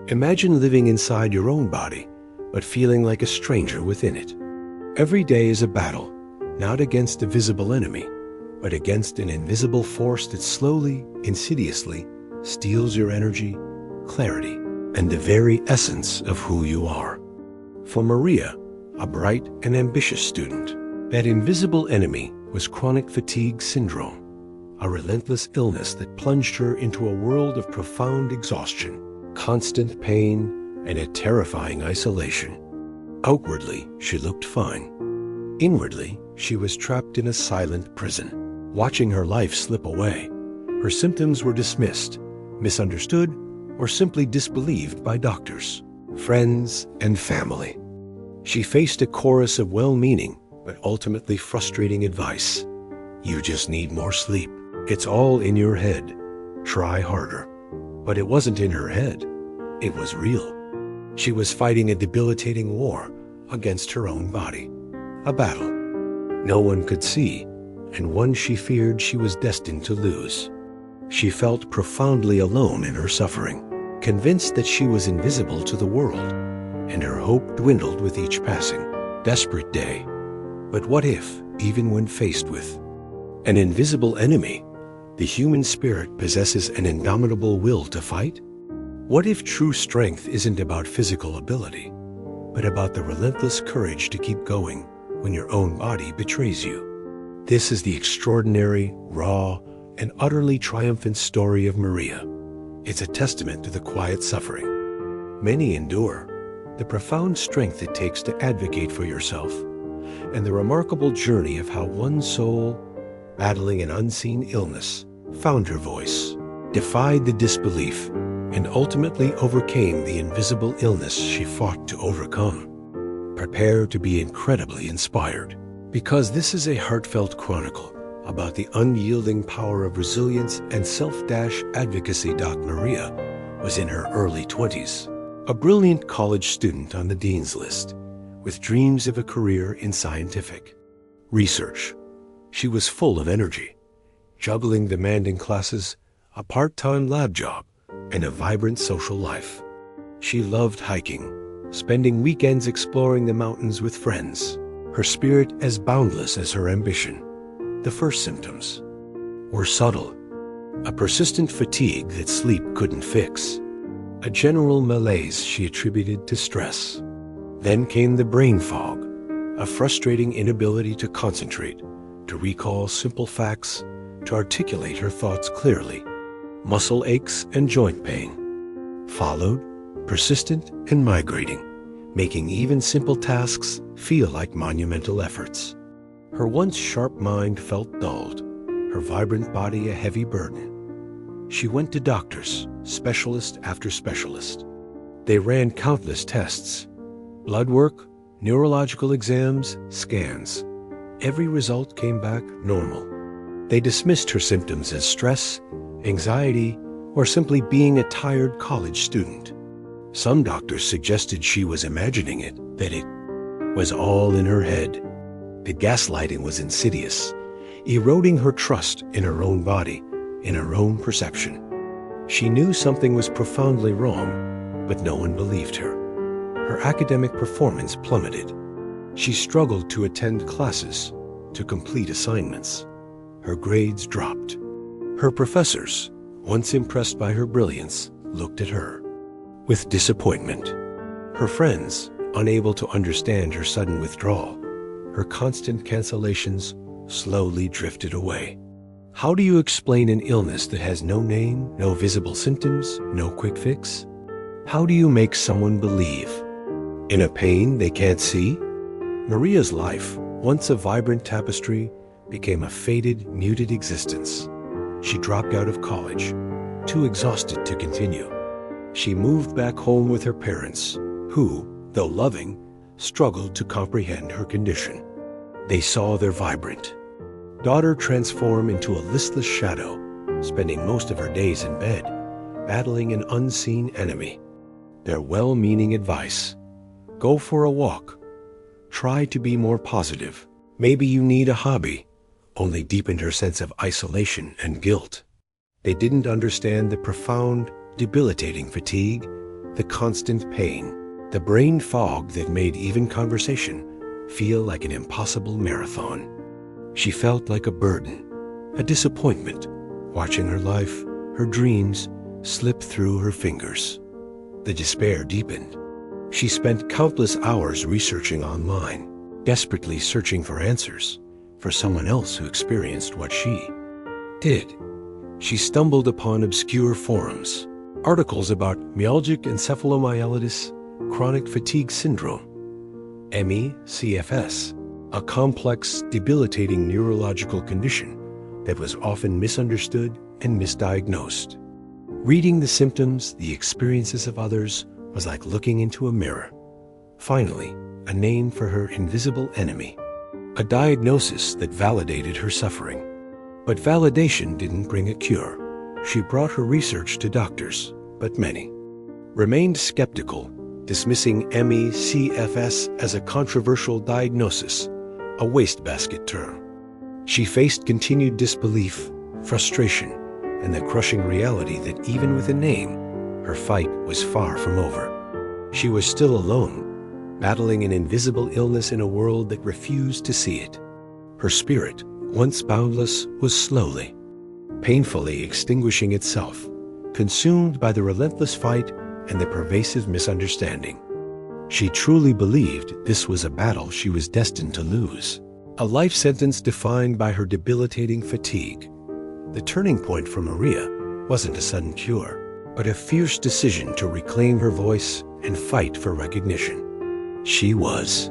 Imagine living inside your own body, but feeling like a stranger within it. Every day is a battle, not against a visible enemy, but against an invisible force that slowly, insidiously, steals your energy, clarity, and the very essence of who you are. For Maria, a bright and ambitious student, that invisible enemy was chronic fatigue syndrome, a relentless illness that plunged her into a world of profound exhaustion, constant pain, and a terrifying isolation. Outwardly, she looked fine. Inwardly, she was trapped in a silent prison, watching her life slip away. Her symptoms were dismissed, misunderstood, or simply disbelieved by doctors, friends, and family. She faced a chorus of well-meaning but ultimately frustrating advice. You just need more sleep. It's all in your head. Try harder. But it wasn't in her head. It was real. She was fighting a debilitating war against her own body. A battle no one could see, and one she feared she was destined to lose. She felt profoundly alone in her suffering, convinced that she was invisible to the world, and her hope dwindled with each passing, desperate day. But what if, even when faced with an invisible enemy, the human spirit possesses an indomitable will to fight? What if true strength isn't about physical ability, but about the relentless courage to keep going when your own body betrays you? This is the extraordinary, raw, and utterly triumphant story of Maria. It's a testament to the quiet suffering many endure, the profound strength it takes to advocate for yourself, and the remarkable journey of how one soul, battling an unseen illness, found her voice, defied the disbelief, and ultimately overcame the invisible illness she fought to overcome. Prepare to be incredibly inspired, because this is a heartfelt chronicle about the unyielding power of resilience and self-advocacy. Maria was in her early 20s, a brilliant college student on the dean's list, with dreams of a career in scientific research. She was full of energy, juggling demanding classes, a part-time lab job, and a vibrant social life. She loved hiking, spending weekends exploring the mountains with friends, her spirit as boundless as her ambition. The first symptoms were subtle: a persistent fatigue that sleep couldn't fix, a general malaise she attributed to stress. Then came the brain fog, a frustrating inability to concentrate, to recall simple facts, to articulate her thoughts clearly. Muscle aches and joint pain followed, persistent and migrating, making even simple tasks feel like monumental efforts. Her once sharp mind felt dulled, her vibrant body a heavy burden. She went to doctors, specialist after specialist. They ran countless tests, blood work, neurological exams, scans. Every result came back normal. They dismissed her symptoms as stress, anxiety, or simply being a tired college student. Some doctors suggested she was imagining it, that it was all in her head. The gaslighting was insidious, eroding her trust in her own body, in her own perception. She knew something was profoundly wrong, but no one believed her. Her academic performance plummeted. She struggled to attend classes, to complete assignments. Her grades dropped. Her professors, once impressed by her brilliance, looked at her with disappointment. Her friends, unable to understand her sudden withdrawal, her constant cancellations, slowly drifted away. How do you explain an illness that has no name, no visible symptoms, no quick fix? How do you make someone believe in a pain they can't see? Maria's life, once a vibrant tapestry, became a faded, muted existence. She dropped out of college, too exhausted to continue. She moved back home with her parents, who, though loving, struggled to comprehend her condition. They saw their vibrant daughter transform into a listless shadow, spending most of her days in bed, battling an unseen enemy. Their well-meaning advice: go for a walk, try to be more positive, maybe you need a hobby, only deepened her sense of isolation and guilt. They didn't understand the profound, debilitating fatigue the constant pain, the brain fog that made even conversation feel like an impossible marathon. She felt like a burden, a disappointment, watching her life, her dreams, slip through her fingers. The despair deepened. She spent countless hours researching online, desperately searching for answers, for someone else who experienced what she did. She stumbled upon obscure forums, articles about myalgic encephalomyelitis, chronic fatigue syndrome, ME/CFS, a complex, debilitating neurological condition that was often misunderstood and misdiagnosed. Reading the symptoms, the experiences of others, was like looking into a mirror. Finally, a name for her invisible enemy, a diagnosis that validated her suffering. But validation didn't bring a cure. She brought her research to doctors, but many remained skeptical, dismissing ME/CFS as a controversial diagnosis, a wastebasket term. She faced continued disbelief, frustration, and the crushing reality that even with a name, her fight was far from over. She was still alone, battling an invisible illness in a world that refused to see it. Her spirit, once boundless, was slowly, painfully extinguishing itself, consumed by the relentless fight and the pervasive misunderstanding. She truly believed this was a battle she was destined to lose, a life sentence defined by her debilitating fatigue. The turning point for Maria wasn't a sudden cure, but a fierce decision to reclaim her voice and fight for recognition. She was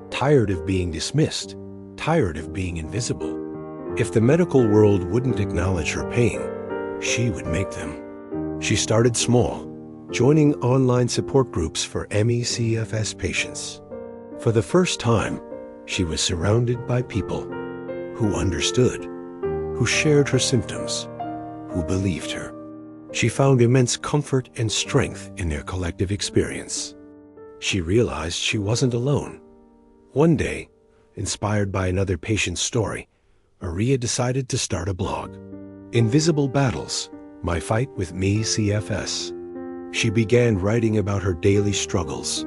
tired of being dismissed, tired of being invisible. If the medical world wouldn't acknowledge her pain, she would make them. She started small, joining online support groups for ME/CFS patients. For the first time, she was surrounded by people who understood, who shared her symptoms, who believed her. She found immense comfort and strength in their collective experience. She realized she wasn't alone. One day, inspired by another patient's story, Maria decided to start a blog. Invisible Battles, My Fight with ME/CFS. She began writing about her daily struggles,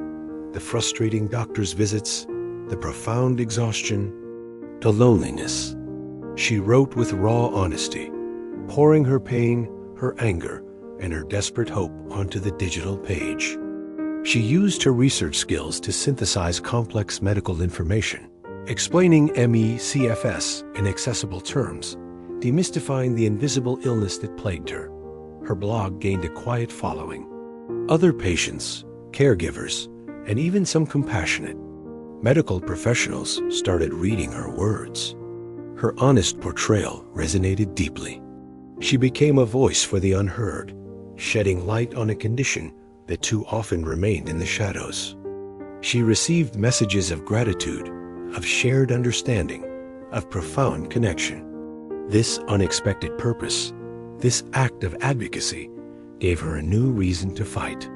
the frustrating doctor's visits, the profound exhaustion, the loneliness. She wrote with raw honesty, pouring her pain, her anger, and her desperate hope onto the digital page. She used her research skills to synthesize complex medical information, explaining ME/CFS in accessible terms, demystifying the invisible illness that plagued her. Her blog gained a quiet following. Other patients, caregivers, and even some compassionate medical professionals started reading her words. Her honest portrayal resonated deeply. She became a voice for the unheard, shedding light on a condition that too often remained in the shadows. She received messages of gratitude, of shared understanding, of profound connection. This unexpected purpose, this act of advocacy, gave her a new reason to fight.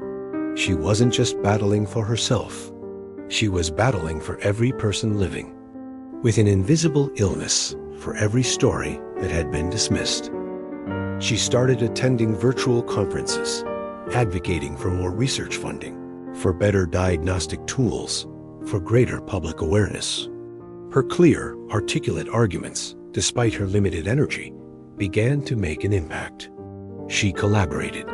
She wasn't just battling for herself. She was battling for every person living with an invisible illness, for every story that had been dismissed. She started attending virtual conferences, advocating for more research funding, for better diagnostic tools, for greater public awareness. Her clear, articulate arguments, despite her limited energy, began to make an impact. She collaborated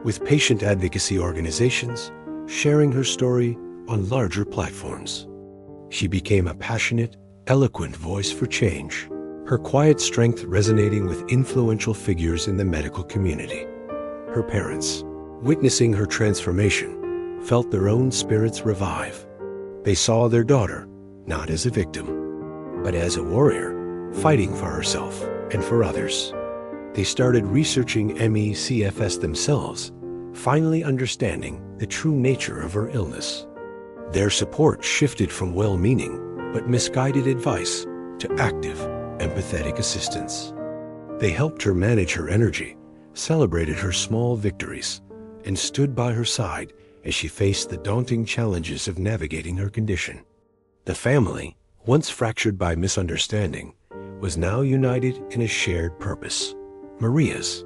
with patient advocacy organizations, sharing her story on larger platforms. She became a passionate, eloquent voice for change, her quiet strength resonating with influential figures in the medical community. Her parents, witnessing her transformation, felt their own spirits revive. They saw their daughter not as a victim, but as a warrior, fighting for herself and for others. They started researching ME/CFS themselves, finally understanding the true nature of her illness. Their support shifted from well-meaning but misguided advice to active, empathetic assistance. They helped her manage her energy, celebrated her small victories, and stood by her side as she faced the daunting challenges of navigating her condition. The family, once fractured by misunderstanding, was now united in a shared purpose. Maria's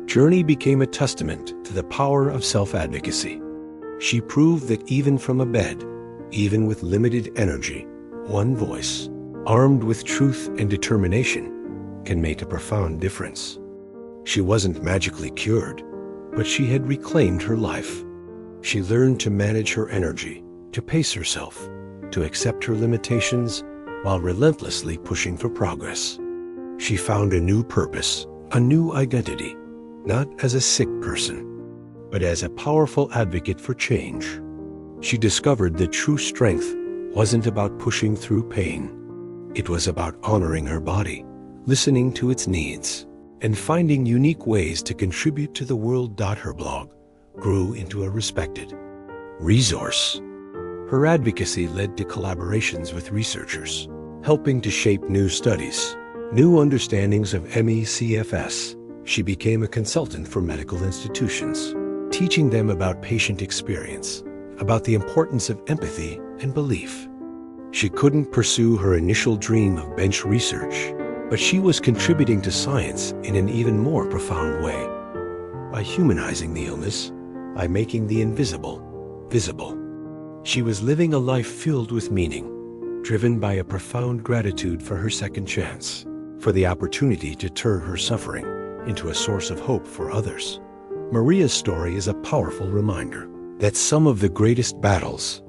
journey became a testament to the power of self-advocacy, She proved that even from a bed, even with limited energy, one voice, armed with truth and determination, can make a profound difference. She wasn't magically cured, but she had reclaimed her life. She learned to manage her energy, to pace herself, to accept her limitations while relentlessly pushing for progress. She found a new purpose, a new identity, not as a sick person, but as a powerful advocate for change. She discovered that true strength wasn't about pushing through pain. It was about honoring her body, listening to its needs, and finding unique ways to contribute to the world. Her blog grew into a respected resource. Her advocacy led to collaborations with researchers, helping to shape new studies, new understandings of MECFS. She became a consultant for medical institutions, teaching them about patient experience, about the importance of empathy and belief. She couldn't pursue her initial dream of bench research, but she was contributing to science in an even more profound way, by humanizing the illness, by making the invisible visible. She was living a life filled with meaning, driven by a profound gratitude for her second chance, for the opportunity to turn her suffering into a source of hope for others. Maria's story is a powerful reminder that some of the greatest battles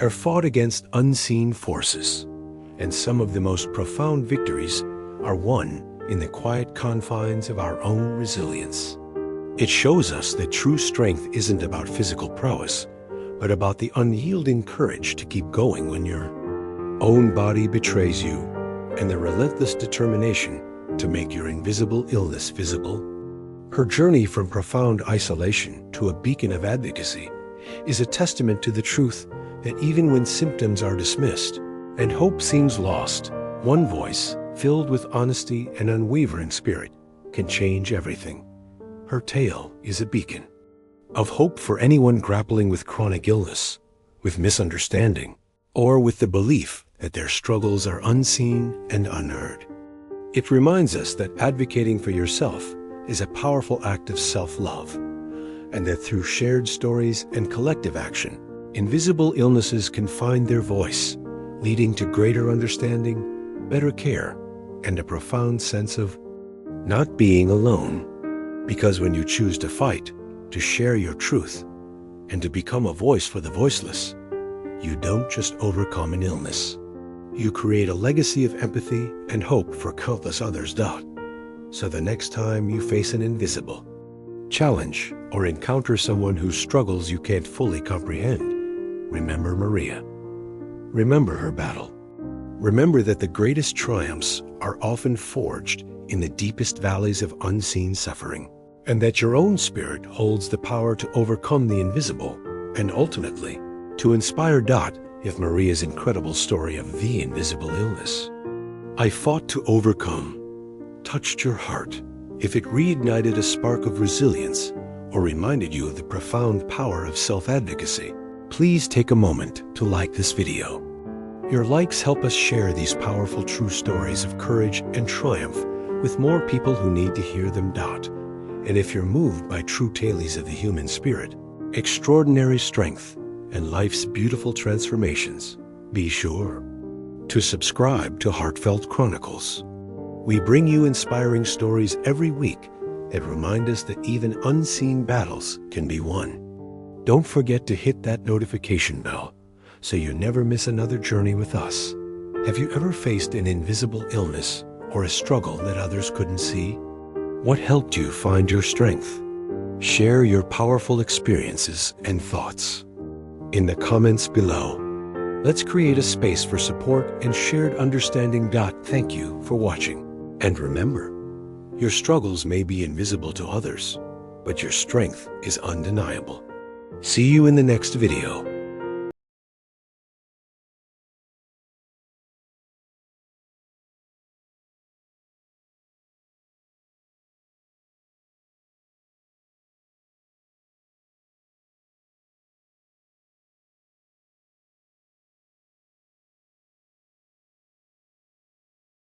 are fought against unseen forces, and some of the most profound victories are won in the quiet confines of our own resilience. It shows us that true strength isn't about physical prowess, but about the unyielding courage to keep going when your own body betrays you, and the relentless determination to make your invisible illness visible. Her journey from profound isolation to a beacon of advocacy is a testament to the truth that even when symptoms are dismissed and hope seems lost, one voice, filled with honesty and unwavering spirit, can change everything. Her tale is a beacon of hope for anyone grappling with chronic illness, with misunderstanding, or with the belief that their struggles are unseen and unheard. It reminds us that advocating for yourself is a powerful act of self-love, and that through shared stories and collective action, invisible illnesses can find their voice, leading to greater understanding, better care, and a profound sense of not being alone. Because when you choose to fight, to share your truth, and to become a voice for the voiceless, you don't just overcome an illness. You create a legacy of empathy and hope for countless others. So the next time you face an invisible challenge or encounter someone whose struggles you can't fully comprehend, remember Maria. Remember her battle. Remember that the greatest triumphs are often forged in the deepest valleys of unseen suffering, and that your own spirit holds the power to overcome the invisible and ultimately to inspire. If Maria's incredible story of the invisible illness, I fought to overcome, touched your heart, if it reignited a spark of resilience or reminded you of the profound power of self-advocacy, please take a moment to like this video. Your likes help us share these powerful true stories of courage and triumph with more people who need to hear them. And if you're moved by true tales of the human spirit, extraordinary strength, and life's beautiful transformations, be sure to subscribe to Heartfelt Chronicles. We bring you inspiring stories every week that remind us that even unseen battles can be won. Don't forget to hit that notification bell so you never miss another journey with us. Have you ever faced an invisible illness or a struggle that others couldn't see? What helped you find your strength? Share your powerful experiences and thoughts in the comments below. Let's create a space for support and shared understanding. Thank you for watching. And remember, your struggles may be invisible to others, but your strength is undeniable. See you in the next video.